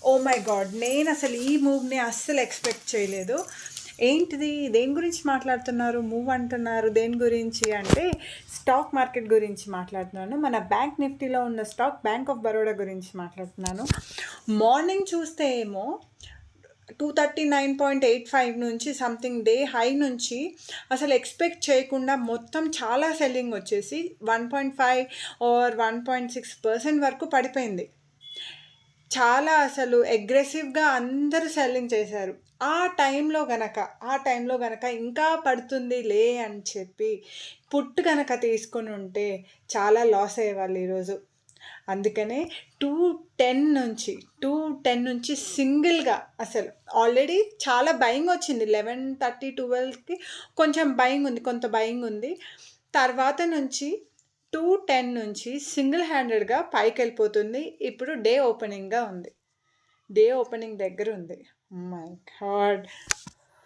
Oh my God! నేను అసలు ఈ మూవ్‌ని అస్సలు ఎక్స్‌పెక్ట్ చేయలేదు. ఏంటిది? దేని గురించి మాట్లాడుతున్నారు? మూవ్ అంటున్నారు. దేని గురించి అంటే స్టాక్ మార్కెట్ గురించి మాట్లాడుతున్నాను. మన బ్యాంక్ నిఫ్టీలో ఉన్న స్టాక్ బ్యాంక్ ఆఫ్ బరోడా గురించి మాట్లాడుతున్నాను. మార్నింగ్ చూస్తే ఏమో 239.85 నుంచి సంథింగ్ డే హై నుంచి అసలు ఎక్స్పెక్ట్ చేయకుండా మొత్తం చాలా సెల్లింగ్ వచ్చేసి 1.5 ఆర్ 1.6% వరకు పడిపోయింది. చాలా అసలు అగ్రెసివ్‌గా అందరూ సెల్లింగ్ చేశారు. ఆ టైంలో గనక ఇంకా పడుతుందిలే అని చెప్పి పుట్ గనక తీసుకొనుంటే చాలా లాస్ అయ్యేవాళ్ళు ఈరోజు. అందుకనే 210 నుంచి సింగిల్‌గా అసలు ఆల్రెడీ చాలా బయింగ్ వచ్చింది. 11:30, 12కి కొంచెం బయింగ్ ఉంది. కొంత బయింగ్ ఉంది. తర్వాత నుంచి 210 నుంచి సింగిల్ హ్యాండెడ్‌గా పైకెళ్ళిపోతుంది. ఇప్పుడు డే ఓపెనింగ్ దగ్గర ఉంది. My God!